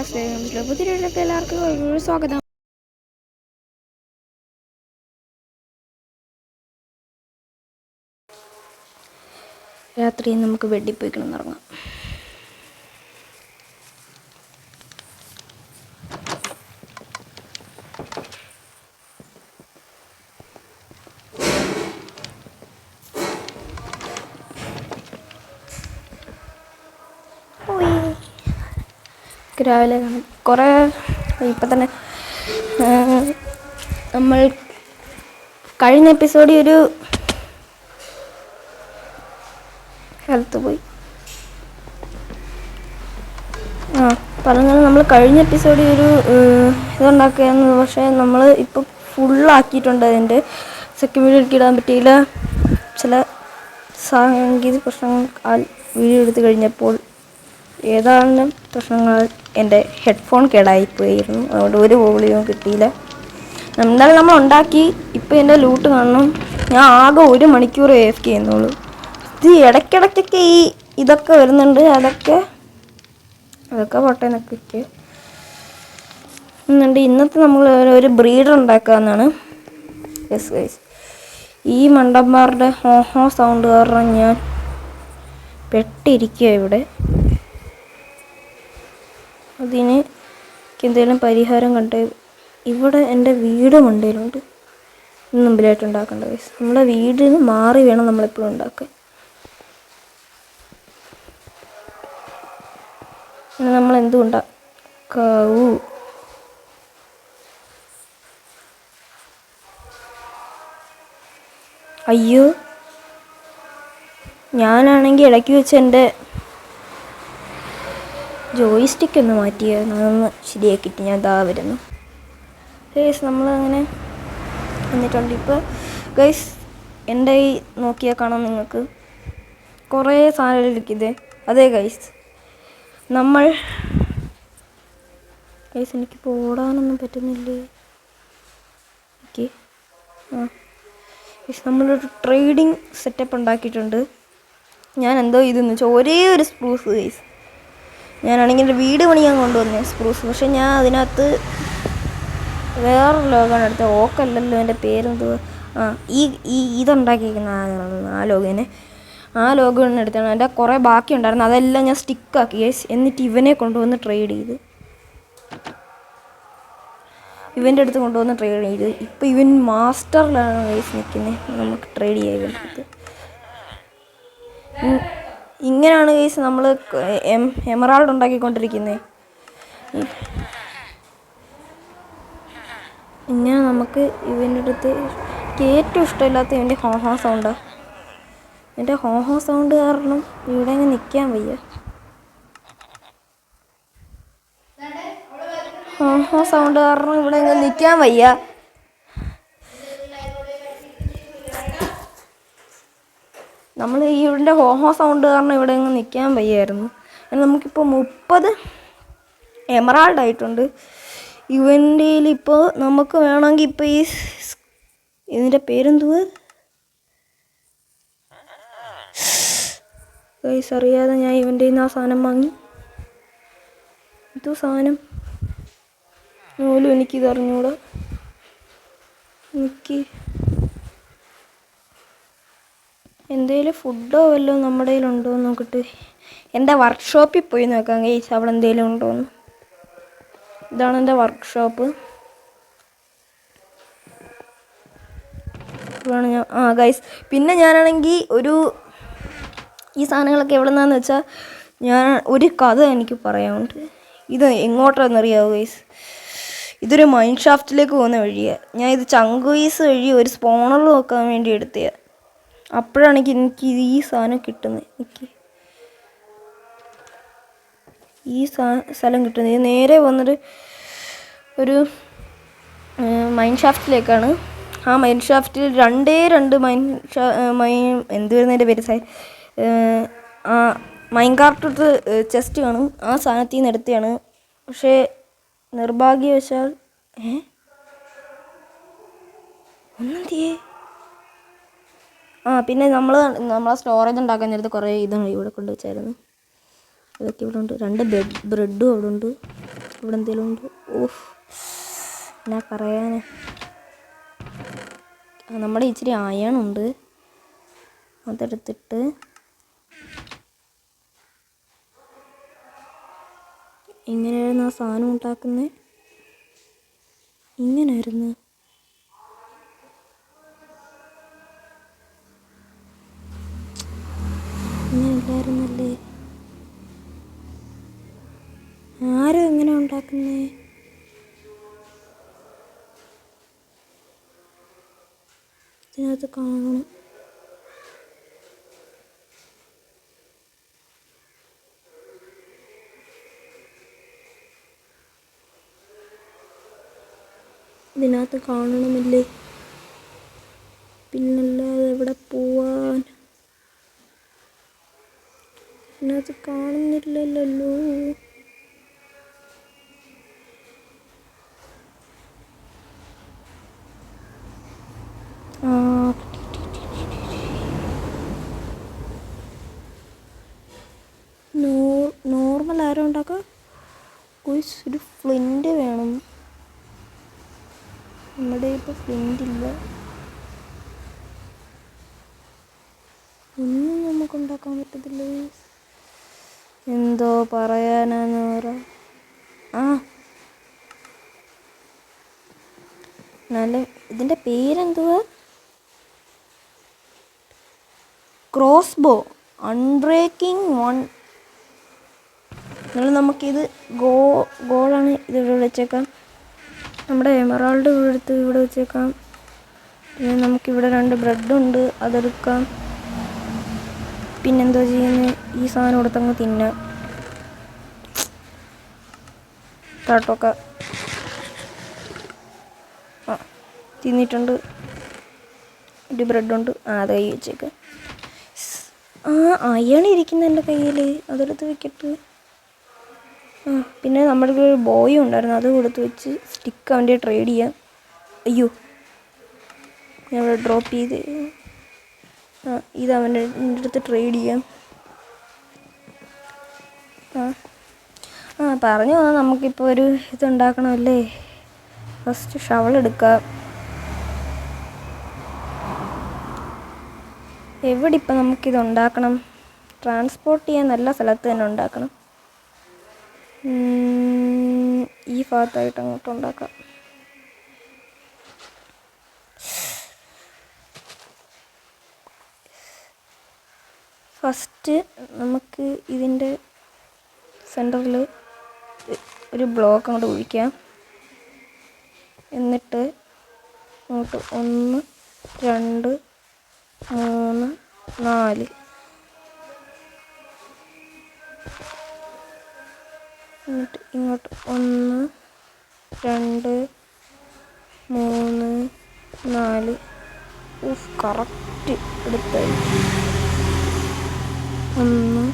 പുതിയൊക്കെ എല്ലാവർക്കും സ്വാഗതം. രാത്രി നമുക്ക് വെടി പോയി കിടന്നിറങ്ങാം. രാവിലെ കുറേ ഇപ്പം തന്നെ നമ്മൾ കഴിഞ്ഞ എപ്പിസോഡിൽ ഒരു സ്ഥലത്ത് പോയി പറഞ്ഞാൽ നമ്മൾ കഴിഞ്ഞ എപ്പിസോഡിൽ ഒരു ഇതുണ്ടാക്കിയായിരുന്നു. പക്ഷേ നമ്മൾ ഇപ്പോൾ ഫുള്ളാക്കിയിട്ടുണ്ട്. അതിൻ്റെ സെക്യൂരിറ്റി ഇടാൻ പറ്റിയില്ല. ചില സാങ്കേതിക പ്രശ്നങ്ങൾ വീഡിയോ എടുത്ത് കഴിഞ്ഞപ്പോൾ ഏതാനും പ്രശ്നങ്ങൾ എൻ്റെ ഹെഡ്ഫോൺ കേടായിപ്പോയിരുന്നു. അതുകൊണ്ട് ഒരു വോളിയും കിട്ടിയില്ല. എന്തായാലും നമ്മൾ ഉണ്ടാക്കി. ഇപ്പോൾ എൻ്റെ ലൂട്ട് കാണണം. ഞാൻ ആകെ 1 മണിക്കൂർ AFK ചെയ്യുന്നുള്ളൂ. ഇത് ഇടയ്ക്കിടയ്ക്കൊക്കെ ഇതൊക്കെ വരുന്നുണ്ട്. അതൊക്കെ പൊട്ടനൊക്കെ എന്നുണ്ട്. ഇന്നത്തെ നമ്മൾ ഒരു ബ്രീഡർ ഉണ്ടാക്കാമെന്നാണ്. യെസ് ഗൈസ്, ഈ മണ്ടന്മാരുടെ ഹോഹോ സൗണ്ട് കാരണം ഞാൻ പെട്ടിരിക്കുക ഇവിടെ. അതിന് എന്തെങ്കിലും പരിഹാരം കണ്ടേ. ഇവിടെ എൻ്റെ വീട് മണ്ടയിലുണ്ട്. മുമ്പിലായിട്ട് ഉണ്ടാക്കേണ്ട ഗൈസ്. നമ്മുടെ വീടിന് മാറി വേണം നമ്മളെപ്പോഴും ഉണ്ടാക്കാൻ. നമ്മൾ എന്തും ഉണ്ടാക്കാവൂ. അയ്യോ, ഞാനാണെങ്കിൽ ഇടയ്ക്ക് വെച്ച് എൻ്റെ ജോയിസ്റ്റിക്ക് ഒന്ന് മാറ്റിയായിരുന്നു. അതൊന്ന് ശരിയാക്കിയിട്ട് ഞാൻ ഇതാ വരുന്നു ഗൈസ്. നമ്മളങ്ങനെ വന്നിട്ടുണ്ട്. ഇപ്പോൾ ഗൈസ് എൻ്റെ ഈ നോക്കിയാൽ കാണാം നിങ്ങൾക്ക് കുറേ സാധനം ഇരിക്കുന്നത്. അതെ ഗൈസ്, നമ്മൾ ഗൈസ് എനിക്കിപ്പോൾ ഓടാനൊന്നും പറ്റുന്നില്ലേ. ഓക്കെ, ഗൈസ് നമ്മളൊരു ട്രേഡിങ് സെറ്റപ്പ് ഉണ്ടാക്കിയിട്ടുണ്ട്. ഞാൻ എന്തോ ഇതെന്ന് വെച്ചാൽ ഒരേ ഒരു സ്പ്രൂസ് ഗൈസ്. ഞാനാണെങ്കിൽ എൻ്റെ വീട് പണിയാൻ കൊണ്ടുവന്നേ സ്പ്രൂസ്. പക്ഷെ ഞാൻ അതിനകത്ത് വേറൊരു ലോഗാണ് എടുത്തത്. ഓക്കല്ലല്ലോ എൻ്റെ പേരെന്തുവാ. ഇതുണ്ടാക്കിയിരിക്കുന്ന ആ ലോഗിനെ ആ ലോഗോ ആണ് എടുത്താണ്. എൻ്റെ കുറേ ബാക്കി ഉണ്ടായിരുന്നു. അതെല്ലാം ഞാൻ സ്റ്റിക്കാക്കി ഗൈസ്. എന്നിട്ട് ഇവനെ കൊണ്ടുവന്ന് ട്രേഡ് ചെയ്ത് ഇവൻ്റെ അടുത്ത് കൊണ്ടുവന്ന് ട്രേഡ് ചെയ്ത് ഇപ്പോൾ ഇവൻ മാസ്റ്ററിലാണ് ഗൈസ് നിൽക്കുന്നത്. നമുക്ക് ട്രേഡ് ചെയ്യാൻ വേണ്ടിയിട്ട് ഇങ്ങനെയാണ് ഗൈസ് നമ്മൾ എമറാൾഡ് ഉണ്ടാക്കിക്കൊണ്ടിരിക്കുന്നത്. ഇങ്ങനെ നമുക്ക് ഇവൻ്റെ അടുത്ത് ഏറ്റവും ഇഷ്ടമില്ലാത്ത ഇവൻ്റെ ഹോഹോ സൗണ്ടാണ്. എൻ്റെ ഹോഹോ സൗണ്ട് കാരണം ഇവിടെ അങ്ങ് നിൽക്കാൻ വയ്യ. ഹോഹോ സൗണ്ട് കാരണം ഇവിടെ അങ്ങ് നിൽക്കാൻ വയ്യ. നമ്മൾ ഇവിടെ ഹോഹോ സൗണ്ട് കാരണം ഇവിടെ അങ്ങ് നിൽക്കാൻ വയ്യായിരുന്നു. നമുക്കിപ്പോൾ 30 എമറാൾഡ് ആയിട്ടുണ്ട്. ഇവൻ്റെ ഇപ്പോൾ നമുക്ക് വേണമെങ്കിൽ ഇപ്പോൾ ഇതിൻ്റെ പേരെന്തുവാ ഗൈസ് അറിയാതെ ഞാൻ ഇവൻ്റെ ആ സാധനം വാങ്ങി. ഇതോ സാധനം പോലും എനിക്കിത് അറിഞ്ഞൂടാ. എനിക്ക് എന്തേലും ഫുഡോ വല്ലതും നമ്മുടെ കയ്യിലുണ്ടോ എന്ന് നോക്കിയിട്ട് എൻ്റെ വർക്ക്ഷോപ്പിൽ പോയി നോക്കാം ഗൈസ്, അവിടെ എന്തെങ്കിലും ഉണ്ടോയെന്ന്. ഇതാണ് എൻ്റെ വർക്ക്ഷോപ്പ്. ഇതാണ് ഞാൻ ഗൈസ്. പിന്നെ ഞാനാണെങ്കിൽ ഈ സാധനങ്ങളൊക്കെ എവിടെ നിന്നാന്ന് വെച്ചാൽ ഞാൻ ഒരു കഥ എനിക്ക് പറയാനുണ്ട്. ഇത് എങ്ങോട്ടാണെന്നറിയാവോ ഗൈസ്? ഇതൊരു മൈൻ ഷാഫ്റ്റിലേക്ക് പോകുന്ന വഴിയാണ്. ഞാൻ ഇത് ചങ്കുവീസ് വഴി ഒരു സ്പോണർ നോക്കാൻ വേണ്ടി എടുത്തതാണ്. അപ്പോഴാണ് എനിക്ക് ഈ സാധനം കിട്ടുന്നത്. എനിക്ക് ഈ സ്ഥലം കിട്ടുന്നത് നേരെ വന്നിട്ട് ഒരു മൈൻ ഷാഫ്റ്റിലേക്കാണ്. ആ മൈൻ ഷാഫ്റ്റിൽ രണ്ട് മൈൻ എന്ത് വരുന്നതിൻ്റെ പേര് മൈൻ കാർട്ട് ചെസ്റ്റ് കാണും. ആ സാധനത്തിൽ നിന്ന് എടുത്തതാണ്. പക്ഷേ നിർഭാഗ്യവശാൽ ഒന്നെന്തിയേ പിന്നെ നമ്മളെ സ്റ്റോറേജ് ഉണ്ടാക്കാൻ നേരത്ത് കുറേ ഇതാണ് ഇവിടെ കൊണ്ടുവച്ചായിരുന്നു. അതൊക്കെ ഇവിടെ ഉണ്ട്. 2 ബ്രെഡും അവിടെ ഉണ്ട്. ഇവിടെ എന്തെങ്കിലും ഉണ്ടോ? ഓഹ്, എന്നാ പറയാൻ, നമ്മുടെ ഇച്ചിരി അയണുണ്ട്, അതെടുത്തിട്ട് എങ്ങനെയായിരുന്നു ആ സാധനം ഉണ്ടാക്കുന്നത്? ഇങ്ങനായിരുന്നു. ഇങ്ങനെയില്ലായിരുന്നല്ലേ? ആരും എങ്ങനെ ഉണ്ടാക്കുന്നേ? ഇതിനകത്ത് കാണണം. ഇതിനകത്ത് കാണണമില്ലേ? പിന്നല്ലാതെ എവിടെ പോവാൻ? ഇതിനകത്ത് കാണുന്നില്ലല്ലോ. നോർമൽ ആരോ ഉണ്ടാക്കാം. ഒരു ഫ്ലിൻറ്റ് വേണം. നമ്മുടെ ഇപ്പോൾ ഫ്ലിൻറ്റ് ഇല്ല. ഒന്നും നമുക്ക് ഉണ്ടാക്കാൻ പറ്റത്തില്ല. എന്തോ പറയാനാന്ന് പറ. നല്ല ഇതിൻ്റെ പേരെന്തുവാ? ക്രോസ് ബോ അൺബ്രേക്കിംഗ് 1. എന്നാലും നമുക്കിത് ഗോളാണ്. ഇതിവിടെ വെച്ചേക്കാം. നമ്മുടെ എമറാൾഡ് എടുത്ത് ഇവിടെ വെച്ചേക്കാം. പിന്നെ നമുക്കിവിടെ 2 ബ്രെഡുണ്ട്, അതെടുക്കാം. പിന്നെന്തോ ചെയ്യുന്നത്? ഈ സാധനം കൊടുത്തങ്ങ് തിന്നാം. കേട്ടോക്ക. തിന്നിട്ടുണ്ട്. ഒരു ബ്രെഡുണ്ട്, അത് കൈ വെച്ചേക്കാം. അയൺ ഇരിക്കുന്ന എൻ്റെ കയ്യിൽ, അതെടുത്ത് വെക്കട്ടെ. പിന്നെ നമ്മുടെ ഒരു ബോയ് ഉണ്ടായിരുന്നു, അത് കൊടുത്ത് വെച്ച് സ്റ്റിക്ക് അവൻ്റെ ട്രേഡ് ചെയ്യാം. അയ്യോ, ഞാൻ ഇവിടെ ഡ്രോപ്പ് ചെയ്ത്. ഇത് അവൻ്റെ അടുത്ത് ട്രേഡ് ചെയ്യാം. പറഞ്ഞു വന്നാൽ നമുക്കിപ്പോൾ ഒരു ഇതുണ്ടാക്കണമല്ലേ. ഫസ്റ്റ് ഷവൾ എടുക്കാം. എവിടെ ഇപ്പം നമുക്കിത് ഉണ്ടാക്കണം? ട്രാൻസ്പോർട്ട് ചെയ്യാൻ നല്ല സ്ഥലത്ത് തന്നെ ഉണ്ടാക്കണം. ഈ ഭാഗത്തായിട്ട് അങ്ങോട്ട് ഉണ്ടാക്കാം. ഫസ്റ്റ് നമുക്ക് ഇതിൻ്റെ സെൻറ്ററിൽ ഒരു ബ്ലോക്ക് അങ്ങോട്ട് ഒഴിക്കാം. എന്നിട്ട് അങ്ങോട്ട് 1 2 3 4 എന്നിട്ട് ഇങ്ങോട്ട് 1 2 3 4. കറക്റ്റ് എടുത്തായി. 1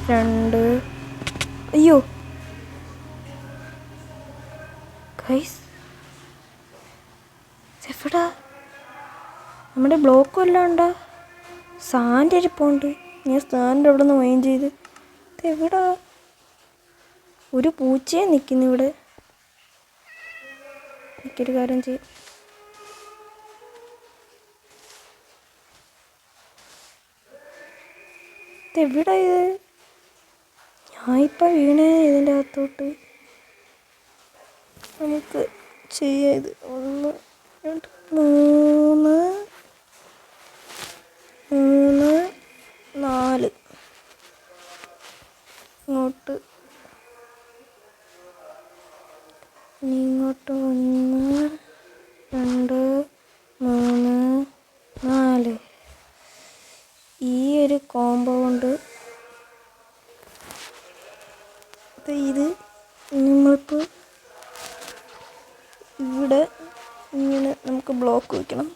2. അയ്യോ ഗൈസ്, എവിടാ നമ്മുടെ ബ്ലോക്കും എല്ലാം ഉണ്ടോ? സാൻ്റെ ഇരിപ്പുണ്ട്. ഞാൻ സാൻ്റെ അവിടെ നിന്ന് മൈൻഡ് ചെയ്ത്. ഇതെവിടാ? ഒരു പൂച്ചയെ നിൽക്കുന്നു ഇവിടെ. എനിക്കൊരു കാര്യം ചെയ്യും. ഇതെവിടാ ഇത്? ഞാനിപ്പോൾ വീണേ ഇതിൻ്റെ അകത്തോട്ട്. നമുക്ക് ചെയ്യാം ഇത്. 1 2 3 4. ഇങ്ങോട്ട് ഇങ്ങോട്ട് 1 2 3 4. ഈ ഒരു കോമ്പൗണ്ട് ഇത് നമ്മളിപ്പോൾ ഇവിടെ ഇങ്ങനെ നമുക്ക് ബ്ലോക്ക് വയ്ക്കണം.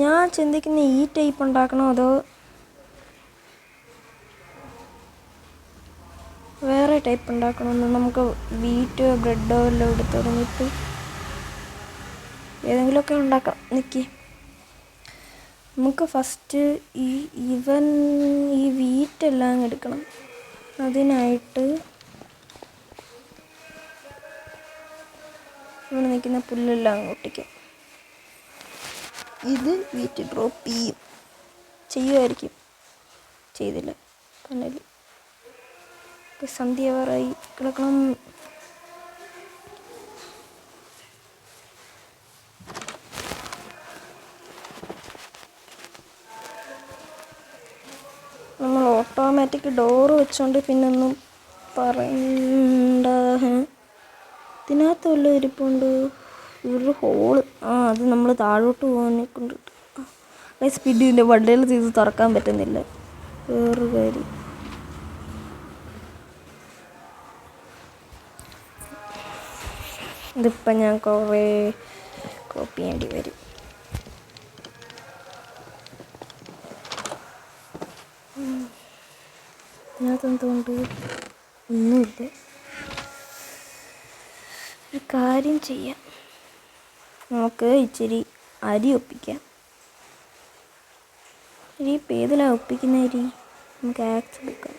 ഞാൻ ചിന്തിക്കുന്ന ഈ ടൈപ്പ് ഉണ്ടാക്കണോ അതോ വേറെ ടൈപ്പ് ഉണ്ടാക്കണമെന്ന്. നമുക്ക് വീറ്റോ ബ്രെഡോ എല്ലാം എടുത്ത് തുടങ്ങിയിട്ട് ഏതെങ്കിലുമൊക്കെ ഉണ്ടാക്കാം. നിൽക്കി നമുക്ക് ഫസ്റ്റ് ഈ വീറ്റെല്ലാം എടുക്കണം. അതിനായിട്ട് ഇവിടെ നിൽക്കുന്ന പുല്ലെല്ലാം അങ്ങോട്ടേക്കും. ഇത് വീറ്റ് ഡ്രോപ്പ് ചെയ്യുമായിരിക്കും. ചെയ്തില്ല. കണ്ടല്ലേ, സന്ധ്യയാവാറായി കിടക്കണം. നമ്മൾ ഓട്ടോമാറ്റിക് ഡോറ് വെച്ചോണ്ട് പിന്നൊന്നും പറയണ്ട. ഇതിനകത്ത് വല്ലതും ഇരിപ്പുണ്ട്. ഒരു ഹോള്. അത് നമ്മൾ താഴോട്ട് പോകാനെ കൊണ്ടിട്ട് സ്പീഡിൻ്റെ വണ്ടിയിൽ ചെയ്ത് തുറക്കാൻ പറ്റുന്നില്ല. വേറൊരു കാര്യം, ഇതിപ്പം ഞാൻ കുറേ കോപ്പി ചെയ്യേണ്ടി വരും. ഇതിനകത്തെന്തുകൊണ്ട് ഒന്നുമില്ല. ഒരു കാര്യം ചെയ്യാം, നമുക്ക് ഇച്ചിരി അരി ഒപ്പിക്കാം. അരി ഇപ്പം ഏതിലാണ് ഒപ്പിക്കുന്ന അരി? നമുക്ക് ആക്സ് എടുക്കാം.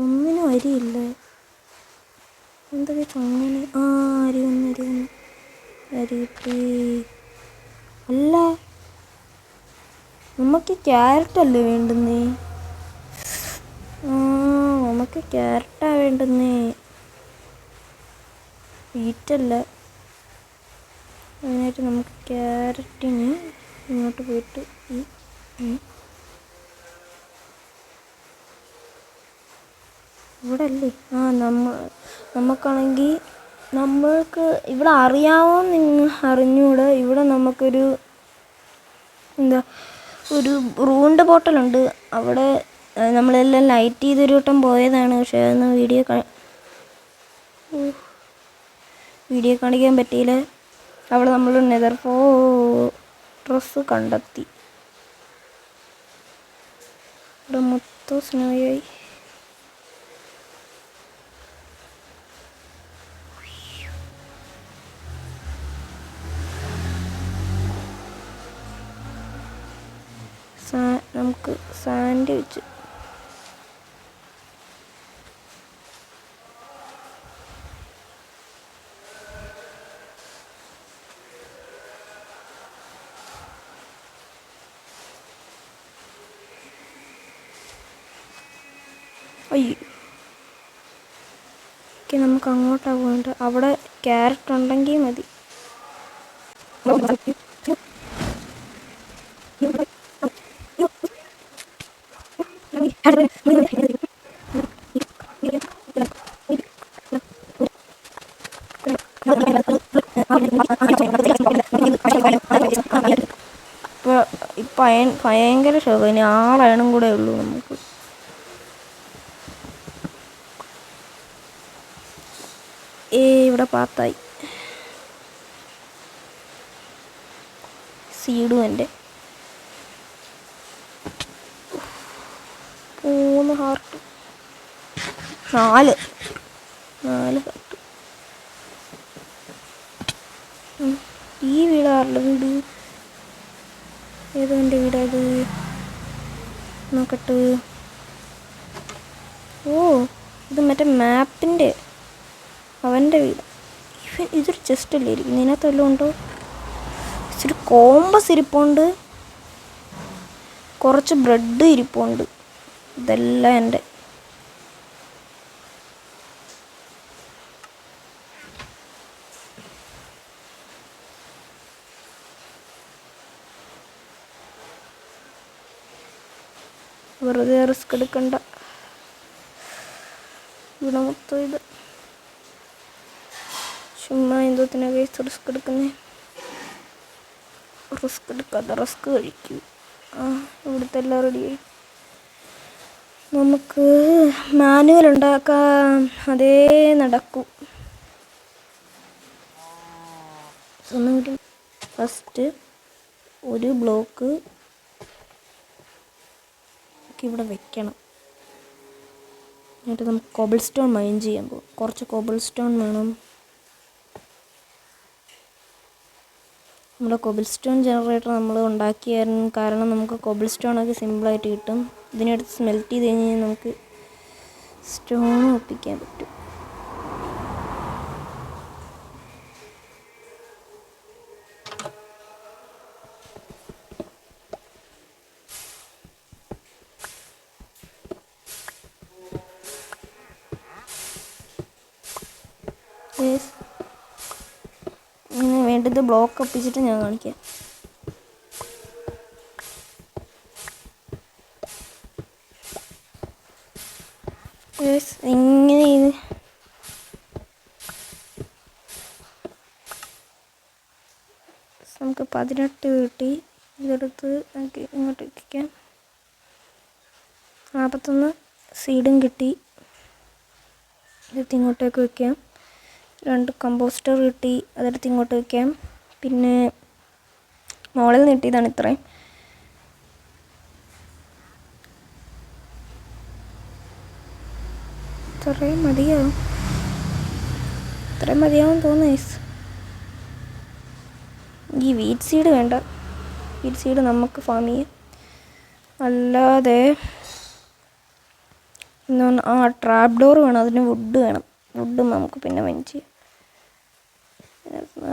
ഒന്നിനും അരിയില്ല. എന്തൊക്കെ അങ്ങനെ? അരി വന്ന് അരി കിട്ടി. അല്ല, നമുക്ക് ക്യാരറ്റല്ലേ വേണ്ടുന്നേ? നമുക്ക് ക്യാരറ്റാ വേണ്ടുന്നേ, വീറ്റല്ല. അതിനായിട്ട് നമുക്ക് ക്യാരറ്റിന് ഇങ്ങോട്ട് പോയിട്ട് ഇവിടെ അല്ലേ? നമുക്കാണെങ്കിൽ നമ്മൾക്ക് ഇവിടെ അറിയാമോ അറിഞ്ഞൂടെ. ഇവിടെ നമുക്കൊരു ഒരു റൂണ്ട് ബോട്ടലുണ്ട്. അവിടെ നമ്മളെല്ലാം ലൈറ്റ് ചെയ്തൊരു വട്ടം പോയതാണ്. പക്ഷേ അതൊന്ന് വീഡിയോ കാണിക്കാൻ പറ്റിയില്ല. അവിടെ നമ്മൾ നെതർ ഫോറസ് കണ്ടെത്തി. ഇവിടെ മൊത്തം സ്നോയായി. നമുക്ക് സാൻഡ്വിച്ച് നമുക്ക് അങ്ങോട്ടാണ് പോകേണ്ടത്. അവിടെ ക്യാരറ്റ് ഉണ്ടെങ്കിൽ മതി. ഇപ്പം ഭയങ്കര ശോകം. ഇനി 6 അയണും കൂടെ ഉള്ളൂ നമുക്ക്. ഇവിടെ പാത്തായി. സീഡും എൻ്റെ 3 ഹാർട്ട്, 4 ഹാർട്ട്. ഈ വീടാറുള്ള വീട് ഏതോ എൻ്റെ വീടത് നോക്കട്ടെ. ഇത് മറ്റേ മാപ്പിൻ്റെ അവൻ്റെ വീട്. ഇതൊരു ചെസ്റ്റ് അല്ലേ ഇരിക്കും? ഇതിനകത്ത് വല്ലതും ഉണ്ടോ? ഇച്ചിരി കോമ്പസ് ഇരിപ്പുണ്ട്, കുറച്ച് ബ്രെഡ് ഇരിപ്പുണ്ട്. ഇതെല്ലാം എൻ്റെ. വെറുതെ റിസ്ക് എടുക്കണ്ട. ഇവിടെ മൊത്തം ഇത് ചുമ്മാ എന്തോത്തിനാ കേസ് റിസ്ക് എടുക്കുന്നേ? റിസ്ക് എടുക്കാത്ത റിസ്ക് കഴിക്കൂ. ഇവിടുത്തെ എല്ലാം റെഡിയായി. നമുക്ക് മാനുവൽ ഉണ്ടാക്കാം, അതേ നടക്കൂ. ഫസ്റ്റ് ഒരു ബ്ലോക്ക് ഇവിടെ വെക്കണം. എന്നിട്ട് നമുക്ക് കോബിൾ സ്റ്റോൺ മൈൻ ചെയ്യാൻ പോകും. കുറച്ച് കോബിൾ സ്റ്റോൺ വേണം. നമ്മുടെ കോബിൾ സ്റ്റോൺ ജനറേറ്റർ നമ്മൾ ഉണ്ടാക്കിയായിരുന്നു, കാരണം നമുക്ക് കോബിൾ സ്റ്റോണൊക്കെ സിമ്പിളായിട്ട് കിട്ടും. ഇതിനെടുത്ത് സ്മെൽറ്റ് ചെയ്ത് കഴിഞ്ഞാൽ നമുക്ക് സ്റ്റോൺ ഒപ്പിക്കാൻ പറ്റും. ഇങ്ങനെ വേണ്ടത് ബ്ലോക്ക് ഒപ്പിച്ചിട്ട് ഞാൻ കാണിക്കാം. ഇങ്ങനെ നമുക്ക് 18 കിട്ടി. ഇതെടുത്ത് നമുക്ക് ഇങ്ങോട്ട് വയ്ക്കാം. 41 സീഡും കിട്ടി. ഇതെടുത്ത് ഇങ്ങോട്ടേക്ക് വയ്ക്കാം. 2 കമ്പോസ്റ്റർ കിട്ടി. അതെടുത്ത് ഇങ്ങോട്ട് വയ്ക്കാം. പിന്നെ മുകളിൽ നിന്ന് കിട്ടിയതാണ് ഇത്രയും. ഇത്രയും മതിയാവും തോന്നുന്നു. ഈ വീറ്റ് സീഡ് വേണ്ട. വീറ്റ് സീഡ് നമുക്ക് ഫാം ചെയ്യാം. അല്ലാതെ ട്രാപ്പ് ഡോർ വേണം. അതിന് വുഡ് വേണം. വുഡും നമുക്ക് പിന്നെ മൈൻ ചെയ്യാം.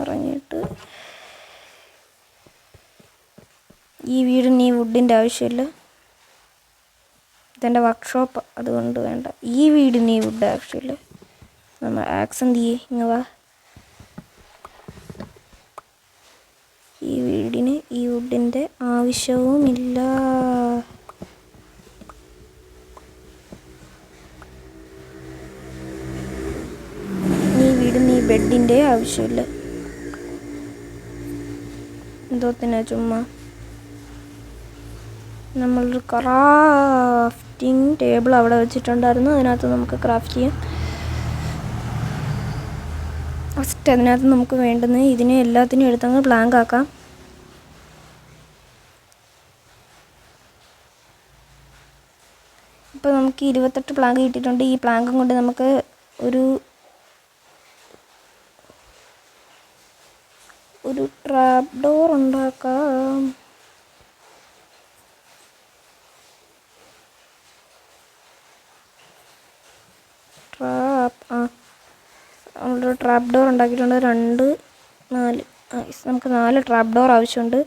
ഇറങ്ങിയിട്ട് ഈ വീടിന് ഈ വുഡിൻ്റെ ആവശ്യമില്ല. ഇതെൻ്റെ വർക്ക്ഷോപ്പ്, അതുകൊണ്ട് വേണ്ട. ഈ വീടിന് ഈ വുഡ് ആവശ്യമില്ല. നമ്മൾ ആക്സെൻ്റ് ചെയ്യേ ഇങ്ങ വാ. ഈ വീടിന് ഈ വുഡിൻ്റെ ആവശ്യവുമില്ല. ഈ വീടിന് ഈ ബെഡിൻ്റെ ആവശ്യമില്ല. എന്തോത്തിനാ ചുമ്മാ. നമ്മളൊരു ക്രാഫ്റ്റിംഗ് ടേബിൾ അവിടെ വെച്ചിട്ടുണ്ടായിരുന്നു. അതിനകത്ത് നമുക്ക് ക്രാഫ്റ്റ് ചെയ്യാം. ഫസ്റ്റ് അതിനകത്ത് നമുക്ക് വേണ്ടുന്നത് ഇതിനെ എല്ലാത്തിനും എടുത്തങ്ങ് ബ്ലാങ്ക് ആക്കാം. ഇപ്പോൾ നമുക്ക് 28 പ്ലാങ്ക് കിട്ടിയിട്ടുണ്ട്. ഈ പ്ലാങ്കും കൊണ്ട് നമുക്ക് ഒരു ട്രാപ്പ് ഡോർ ഉണ്ടാക്കാം. നമ്മളൊരു ട്രാപ്പ് ഡോർ ഉണ്ടാക്കിയിട്ടുണ്ട്. 2 4 നമുക്ക് 4 ട്രാപ്പ് ഡോർ ആവശ്യമുണ്ട്.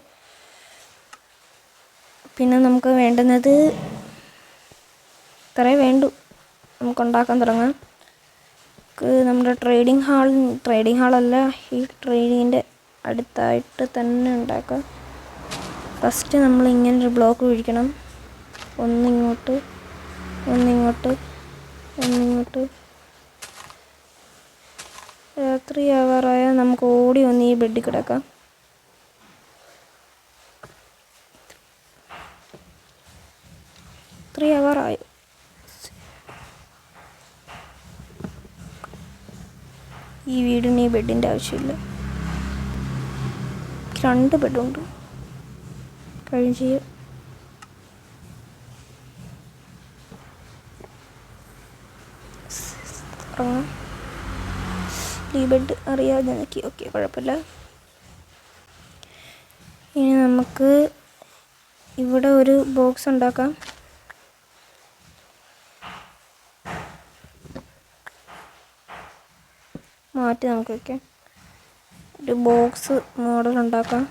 പിന്നെ നമുക്ക് വേണ്ടുന്നത് ഇത്രയേ വേണ്ടൂ. നമുക്ക് ഉണ്ടാക്കാൻ തുടങ്ങാം. നമ്മുടെ ട്രേഡിംഗ് ഹാളല്ല, ഈ ട്രേഡിങ്ങിൻ്റെ അടുത്തായിട്ട് തന്നെ ഉണ്ടാക്കാം. ഫസ്റ്റ് നമ്മൾ ഇങ്ങനൊരു ബ്ലോക്ക് കുഴിക്കണം. ഒന്നിങ്ങോട്ട്. രാത്രി ആവാറായാൽ നമുക്ക് ഓടി വന്ന് ഈ ബെഡിൽ കിടക്കാം. ആവാറായി. ഈ വീടിന് ഈ ബെഡിൻ്റെ ആവശ്യമില്ല. 2 ബെഡുണ്ട്. കഴിഞ്ഞ് ഇറങ്ങാം. ഈ ബെഡ് അറിയാതെ നോക്കി. ഓക്കെ, കുഴപ്പമില്ല. ഇനി നമുക്ക് ഇവിടെ ഒരു ബോക്സ് ഉണ്ടാക്കാം. മാറ്റി നമുക്ക് വയ്ക്കാം. ഒരു ബോക്സ് മോഡൽ ഉണ്ടാക്കാം.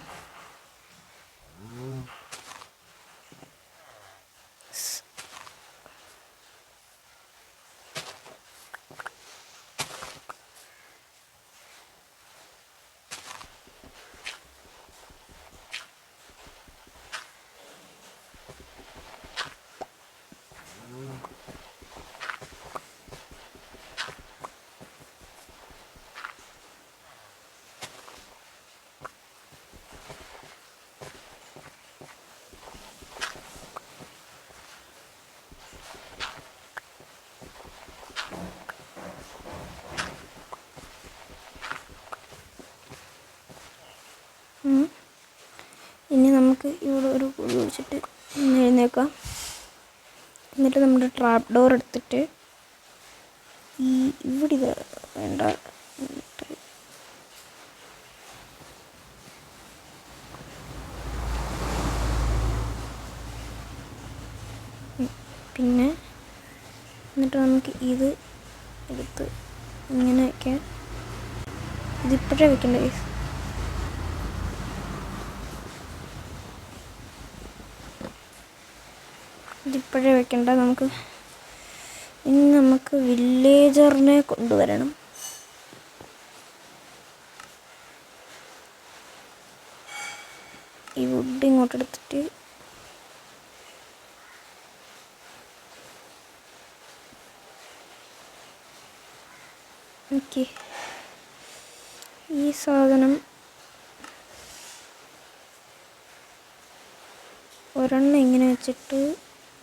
ഇനി നമുക്ക് ഇവിടെ ഒരു കുഴി വെച്ചിട്ട് എഴുന്നേക്കാം. എന്നിട്ട് നമ്മുടെ ട്രാപ്പ് ഡോർ എടുത്തിട്ട് ഇവിടെ ഇത് വേണ്ട. പിന്നെ എന്നിട്ട് നമുക്ക് ഇത് എടുത്ത് ഇങ്ങനെയൊക്കെ ഇതിപ്പോഴേ വെക്കണ്ടേ? ഇതിപ്പോഴേ വെക്കണ്ട. നമുക്ക് വില്ലേജറിനെ കൊണ്ടുവരണം. ഈ വുഡ് ഇങ്ങോട്ട് എടുത്തിട്ട് ഓക്കെ, ഈ സാധനം ഒരെണ്ണം ഇങ്ങനെ വെച്ചിട്ട്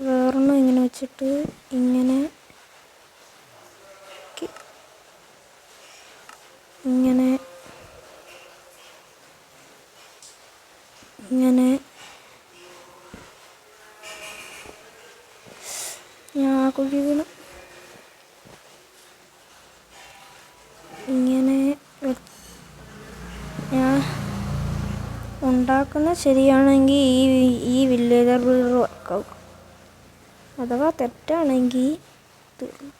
വേറൊരെണ്ണം ഇങ്ങനെ വെച്ചിട്ട് ഇങ്ങനെ ഇങ്ങനെ ഇങ്ങനെ ഞാൻ കുഴി വീണു. ഇങ്ങനെ ഞാൻ ഉണ്ടാക്കുന്ന ശരിയാണെങ്കിൽ ഈ വില്ലേജർ ബ്രീഡർ വർക്കാവും. അഥവാ തെറ്റാണെങ്കിൽ തീർന്നു.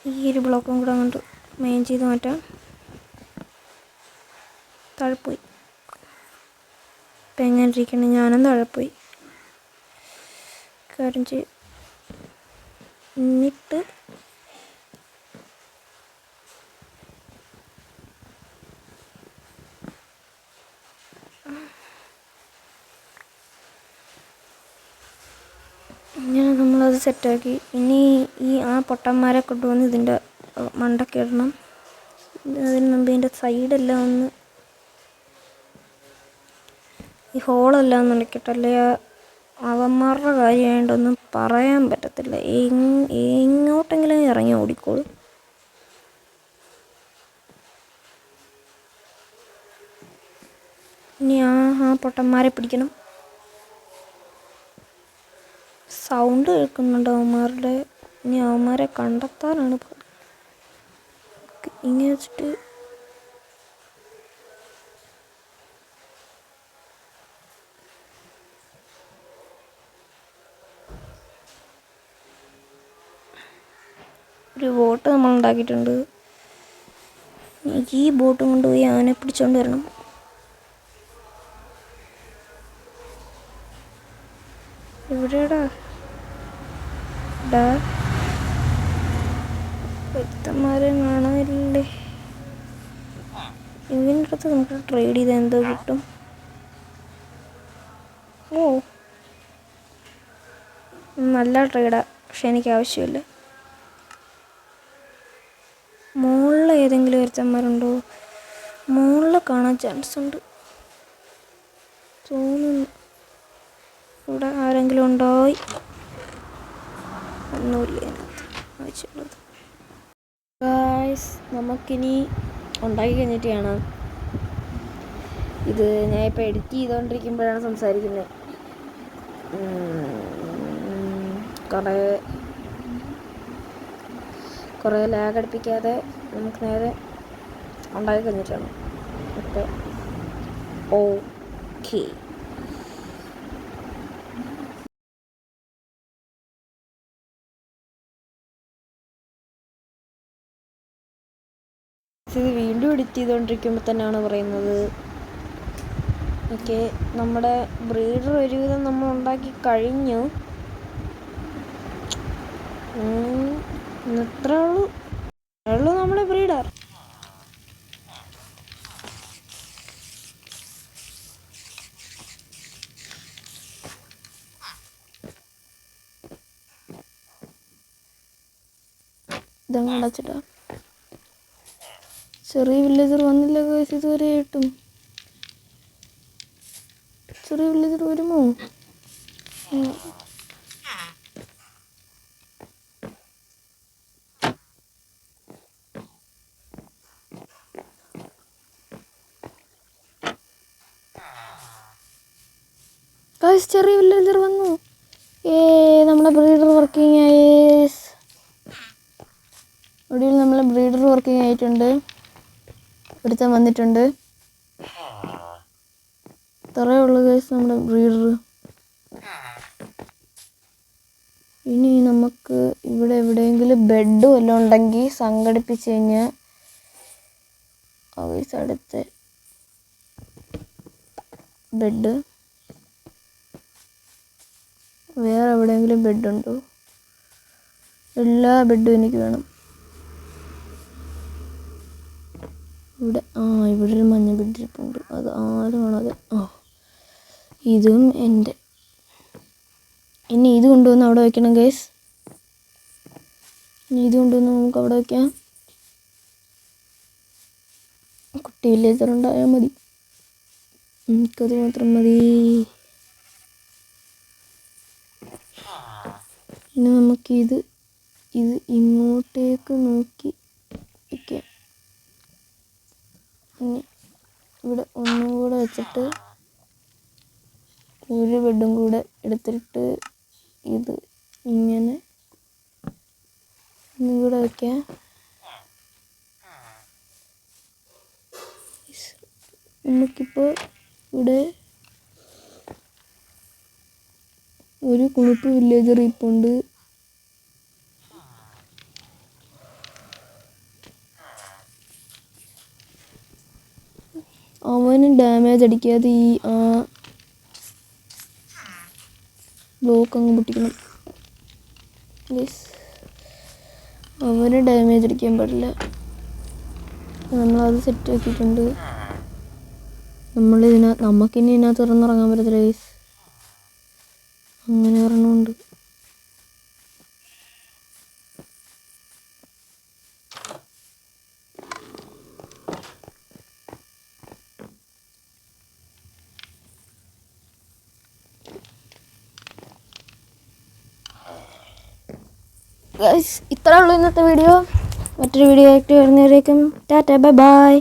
ഈ ഒരു ബ്ലോക്കും കൂടെ അങ്ങോട്ട് മെയിൻ ചെയ്ത് മാറ്റാം. താഴെ പോയി. ഇപ്പം എങ്ങനെ ഇരിക്കണം? ഞാനും താഴെ പോയി. കാര്യം എന്നിട്ട് ഇങ്ങനെ നമ്മളത് സെറ്റാക്കി. ഇനി ആ പൊട്ടന്മാരെ കൊണ്ടുവന്ന് ഇതിൻ്റെ മണ്ടയ്ക്ക് ഇടണം. അതിന് മുമ്പ് ഇതിൻ്റെ സൈഡെല്ലാം ഒന്ന് ഈ ഹോളെല്ലാം ഒന്ന് ഉണക്കിയിട്ടല്ലേ അവന്മാരുടെ കാര്യമായിട്ടൊന്നും പറയാൻ പറ്റത്തില്ല. എങ്ങോട്ടെങ്കിലും ഇറങ്ങി ഓടിക്കോളും. ഇനി ആ പൊട്ടന്മാരെ പിടിക്കണം. സൗണ്ട് കേൾക്കുന്നുണ്ട് അവന്മാരുടെ. ഇനി അവന്മാരെ കണ്ടെത്താനാണ് ഇങ്ങനെ വെച്ചിട്ട് ഒരു ബോട്ട് നമ്മൾ ഉണ്ടാക്കിയിട്ടുണ്ട്. ഈ ബോട്ടും കൊണ്ടുപോയി അവനെ പിടിച്ചോണ്ട് വരണം. എവിടെയാടാ? വ്യക്തന്മാരെ കാണാനില്ലേ? ഇതിൻ്റെ അടുത്ത് നമുക്ക് ട്രേഡ് ചെയ്ത് എന്തോ കിട്ടും. ഓ, നല്ല ട്രേഡാ. പക്ഷെ എനിക്ക് ആവശ്യമില്ല. മുകളിൽ ഏതെങ്കിലും ഒരുത്തന്മാരുണ്ടോ? മുകളിൽ കാണാൻ ചാൻസ് ഉണ്ട് തോന്നുന്നു. ഇവിടെ ആരെങ്കിലും ഉണ്ടായി? ഒന്നുമില്ല അതിനകത്ത് ആവശ്യമുള്ളത്. ഗായ്സ്, നമുക്കിനി ഉണ്ടാക്കി കഴിഞ്ഞിട്ട് കാണാം. ഇത് ഞാൻ ഇപ്പോൾ എഡിറ്റ് ചെയ്തുകൊണ്ടിരിക്കുമ്പോഴാണ് സംസാരിക്കുന്നത്. കുറേ ലാഗ് അടുപ്പിക്കാതെ നമുക്ക് നേരെ ഉണ്ടാക്കി കഴിഞ്ഞിട്ടാണ്. അപ്പോൾ ഓക്കെ, ഇത് വീണ്ടും എഡിറ്റ് ചെയ്തുകൊണ്ടിരിക്കുമ്പോൾ തന്നെയാണ് പറയുന്നത്. ഓക്കെ, നമ്മുടെ ബ്രീഡർ ഒരുവിധം നമ്മൾ ഉണ്ടാക്കി കഴിഞ്ഞു. ഇത്രേ ഉള്ളൂ നമ്മുടെ ബ്രീഡർ. ഇതങ്ങ് അടച്ചിട്ടാ. ചെറിയ വില്ലേജർ വന്നില്ല ഗൈസ് ഇതുവരെ ആയിട്ടും. ചെറിയ വില്ലേജർ വരുമോ? ഗൈസ് ചെറിയ വില്ലേജർ വന്നു. നമ്മുടെ ബ്രീഡർ വർക്കിംഗ് ആയി. ഒടുവിൽ നമ്മളെ ബ്രീഡർ വർക്കിംഗ് ആയിട്ടുണ്ട്. ഒരുത്തൻ വന്നിട്ടുണ്ട്. ഇത്രയേ ഉള്ളൂ ഗൈസ് നമ്മുടെ ബ്രീഡർ. ഇനി നമുക്ക് ഇവിടെ എവിടെയെങ്കിലും ബെഡ് വല്ലതും ഉണ്ടെങ്കിൽ സംഘടിപ്പിച്ച് കഴിഞ്ഞാൽ അടുത്ത ബെഡ് വേറെ എവിടെയെങ്കിലും ബെഡുണ്ടോ? എല്ലാ ബെഡും എനിക്ക് വേണം. ഇവിടെ ഇവിടെ ഒരു മഞ്ഞ ബെഡ് ഇരിപ്പുണ്ട്. അത് ആരുമാണത്? ഇതും എൻ്റെ. ഇനി ഇത് കൊണ്ടുവന്ന് അവിടെ വയ്ക്കണം ഗൈസ്. ഇനി ഇത് കൊണ്ടുവന്ന് നമുക്ക് അവിടെ വയ്ക്കാം. കുട്ടി വില്ലേജർ ഉണ്ടായാൽ മതി. എനിക്കത് മാത്രം മതി. ഇനി നമുക്ക് ഇത് ഇങ്ങോട്ടേക്ക് നോക്കി വയ്ക്കാം. ഇനി ഇവിടെ ഒന്നും കൂടെ വെച്ചിട്ട് ഒരു ബെഡും കൂടെ എടുത്തിട്ട് ഇത് ഇങ്ങനെ ഒന്നും കൂടെ വയ്ക്കാം. നമുക്കിപ്പോൾ ഇവിടെ ഒരു കുളിപ്പ് വില്ലേജർ ഇപ്പുണ്ട്. അവന് ഡാമേജ് അടിക്കാതെ ഈ ബ്ലോക്ക് അങ്ങ് പൊട്ടിക്കണം. അവന് ഡാമേജ് അടിക്കാൻ പാടില്ല. നമ്മളത് സെറ്റ് ആക്കിയിട്ടുണ്ട്. നമുക്കിനി ഇതിനകത്ത് ഇറങ്ങിറങ്ങാൻ പറ്റത്തില്ല ഗൈസ്. അങ്ങനെ ഒരെണ്ണമുണ്ട്. ഗൈസ് ഇത്രേ ഉള്ളൂ ഇന്നത്തെ വീഡിയോ. മറ്റൊരു വീഡിയോ ആയിട്ട് വരുന്നവരേക്കും ടാറ്റ ബൈ ബൈ.